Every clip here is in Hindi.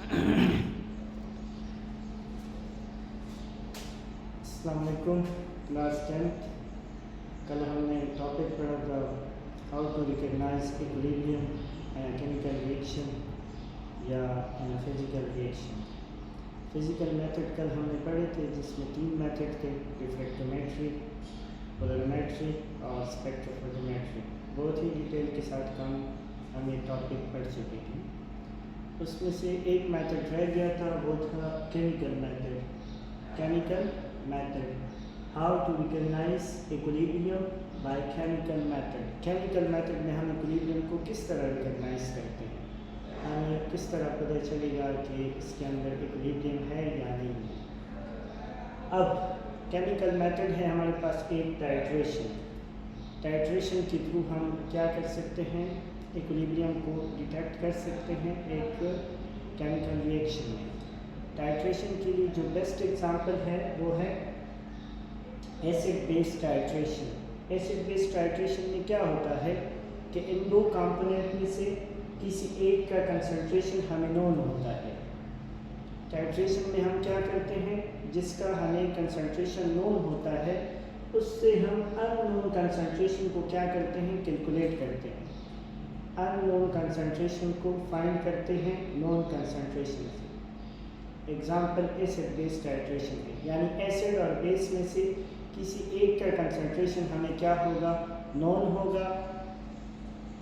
अस्सलाम वालेकुम क्लास 10th। कल हमने टॉपिक पढ़ा था how to recognise equilibrium chemical reaction या फिज़िकल रिएक्शन। फिज़िकल मेथड कल हमने पढ़े थे जिसमें 3 मेथड थे, रिफ्रैक्टोमेट्री, पोलरिमेट्री और स्पेक्ट्रोफोटोमेट्री। बहुत ही डिटेल के साथ हम ये टॉपिक पढ़ चुके हैं। उसमें से एक मेथड रह गया था, वो था chemical method, how to recognise equilibrium by chemical method. Chemical method में हम इक्विलिब्रियम को किस तरह रिकॉग्नाइज करते हैं, हमें किस तरह पता चलेगा कि इसके अंदर इक्विलिब्रियम है या नहीं है। अब केमिकल मेथड है हमारे पास एक टाइट्रेशन के थ्रू हम क्या कर सकते हैं, इक्विलिब्रियम को डिटेक्ट कर सकते हैं एक केमिकल रिएक्शन में। टाइट्रेशन के लिए जो बेस्ट एग्जांपल है वो है acid base titration. Acid base titration में क्या होता है कि इन दो कंपोनेंट में से किसी एक का कंसंट्रेशन हमें नोन होता है। टाइट्रेशन में हम क्या करते हैं, जिसका हमें कंसंट्रेशन नोन होता है उससे हम अननोन कंसंट्रेशन को क्या करते हैं, कैलकुलेट करते हैं। अननोन कंसंट्रेशन को फाइंड करते हैं नोन कंसंट्रेशन से। एग्जाम्पल एसिड बेस टाइट्रेशन है, यानी एसिड और बेस में से किसी एक का कंसंट्रेशन हमें क्या होगा, नोन होगा,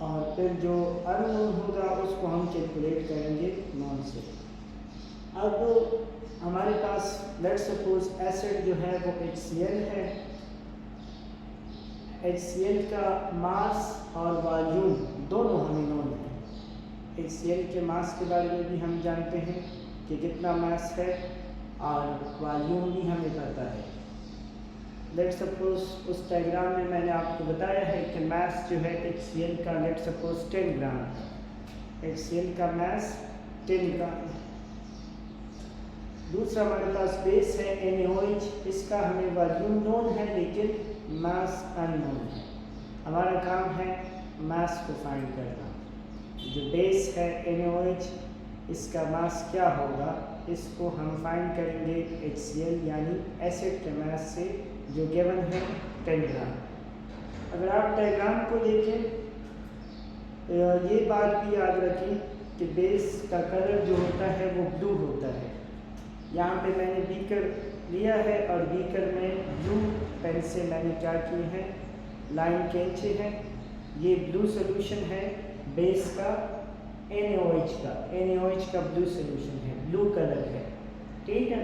और फिर जो अननोन होगा उसको हम कैलकुलेट करेंगे नोन से। अब हमारे पास लेट्स सपोज एसिड जो है वो HCl है। HCl का मास और वॉल्यूम दोनों हमें नोन है। HCl के मास के बारे में भी हम जानते हैं कि कितना मास है, और वॉल्यूम भी हमें पता है। लेट्स सपोज उस डायग्राम में मैंने आपको बताया है कि मास जो है HCl का लेट्स सपोज 10 ग्राम है। HCl का मास 10 ग्राम है। दूसरा हमारे पास बेस है NaOH, इसका हमें वॉल्यूम नोन है लेकिन मास अननोन है। हमारा काम है मास को फाइंड करना। जो बेस है NaOH, इसका मास क्या होगा, इसको हम फाइंड करेंगे HCl यानी एसिड के मास से, जो गिवन है 10 ग्राम। अगर आप डायग्राम को देखें तो ये बात भी याद रखें कि बेस का कलर जो होता है वो ब्लू होता है। यहाँ पे मैंने बीकर लिया है और बीकर में ब्लू पेन से मैंने क्या किए हैं, लाइन खींचे हैं। ये ब्लू सोल्यूशन है बेस का NaOH का ब्लू सोल्यूशन है, ब्लू कलर है, ठीक है।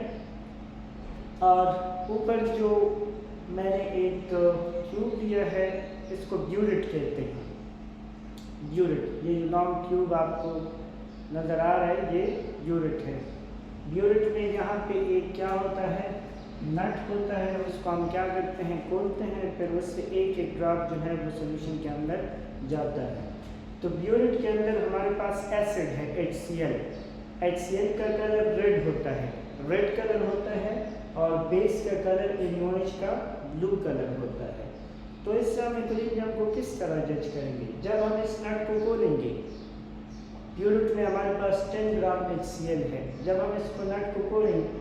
और ऊपर जो मैंने एक ट्यूब लिया है इसको ब्यूरिट कहते हैं। ब्यूरिट, ये लॉन्ग ट्यूब आपको नज़र आ रहा है, ये ब्यूरिट है। ब्यूरिट में यहाँ पे एक क्या होता है, नट होता है, उसको हम क्या करते हैं, खोलते हैं, फिर उससे एक एक ड्रॉप जो है वो सोल्यूशन के अंदर जाता है। तो ब्यूरिट के अंदर हमारे पास एसिड है HCl का कलर रेड होता है, रेड कलर होता है, और बेस का कलर NaOH का ब्लू कलर होता है। तो इससे हम इक्विलिब्रियम को किस तरह जज करेंगे, जब हम इस नट को खोलेंगे, ब्यूरिट में हमारे पास 10 ग्राम HCl है, जब हम इसको नट को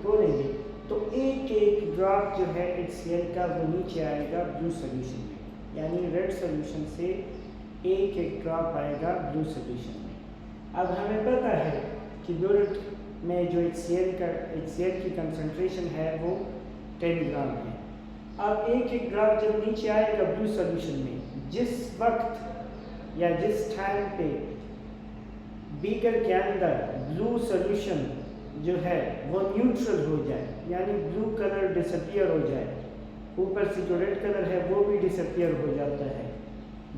खोलेंगे तो एक एक ड्रॉप जो है HCl का वो नीचे आएगा ब्लू सोल्यूशन में, यानी रेड सोल्यूशन से एक एक ड्रॉप आएगा ब्लू सोल्यूशन में। अब हमें पता है कि ब्यूरिट में जो HCl की कंसंट्रेशन है वो 10 ग्राम है। अब एक एक ड्रॉप जब नीचे आएगा ब्लू सोल्यूशन में, जिस वक्त या जिस टाइम पे बीकर के अंदर ब्लू सोल्यूशन जो है वो न्यूट्रल हो जाए, यानी ब्लू कलर डिसअपियर हो जाए, ऊपर से जो रेड कलर है वो भी डिसअपियर हो जाता है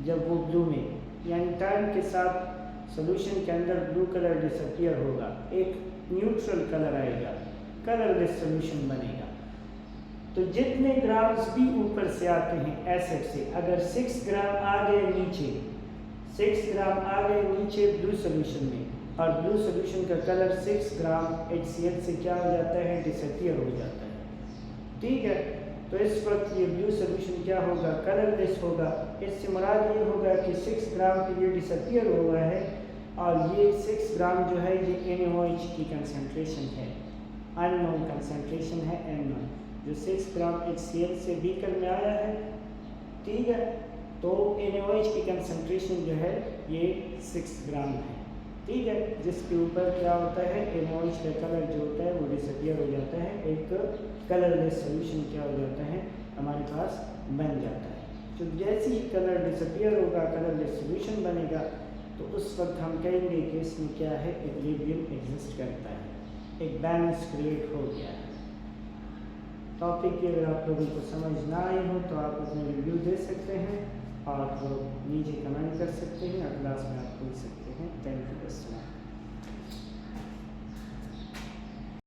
जब वो ब्लू में, यानी टाइम के साथ सोल्यूशन के अंदर ब्लू कलर डिसअपियर होगा, एक न्यूट्रल कलर आएगा, कलरलेस सोल्यूशन बनेगा। तो जितने ग्राम्स भी ऊपर से आते हैं एसिड से, अगर 6 ग्राम आ गए नीचे, 6 ग्राम आ गए नीचे ब्लू सोल्यूशन में, और ब्लू सोल्यूशन का कलर 6 ग्राम HCl से क्या हो जाता है, डिसअपियर हो जाता है, ठीक है। तो इस वक्त ये ब्लू सोल्यूशन क्या होगा, कलरलेस होगा। इससे मुराद ये होगा कि 6 ग्राम पे ये डिसअपियर हुआ है, और ये 6 ग्राम जो है ये NaOH की कंसंट्रेशन है, अननोन कंसंट्रेशन है N1, जो 6 ग्राम HCl से बीकर में आया है, ठीक है। तो NaOH की कंसंट्रेशन जो है ये 6 ग्राम है, ठीक है, जिसके ऊपर क्या होता है NaOH का कलर जो होता है वो डिसअपियर हो जाता है, एक कलरलेस सोल्यूशन क्या हो जाता है हमारे पास बन जाता है। तो जैसे ही कलर डिसअपियर होगा, कलरलेस सोल्यूशन बनेगा, तो उस वक्त हम कहेंगे कि इसमें क्या है, इक्विलिब्रियम एग्जिस्ट करता है, एक बैलेंस क्रिएट हो गया है। टॉपिक की अगर आप लोगों को समझ ना आई हो तो आप अपने रिव्यू दे सकते हैं और नीचे कमेंट कर सकते हैं, और क्लास में आप पूछ सकते हैं। Thank you.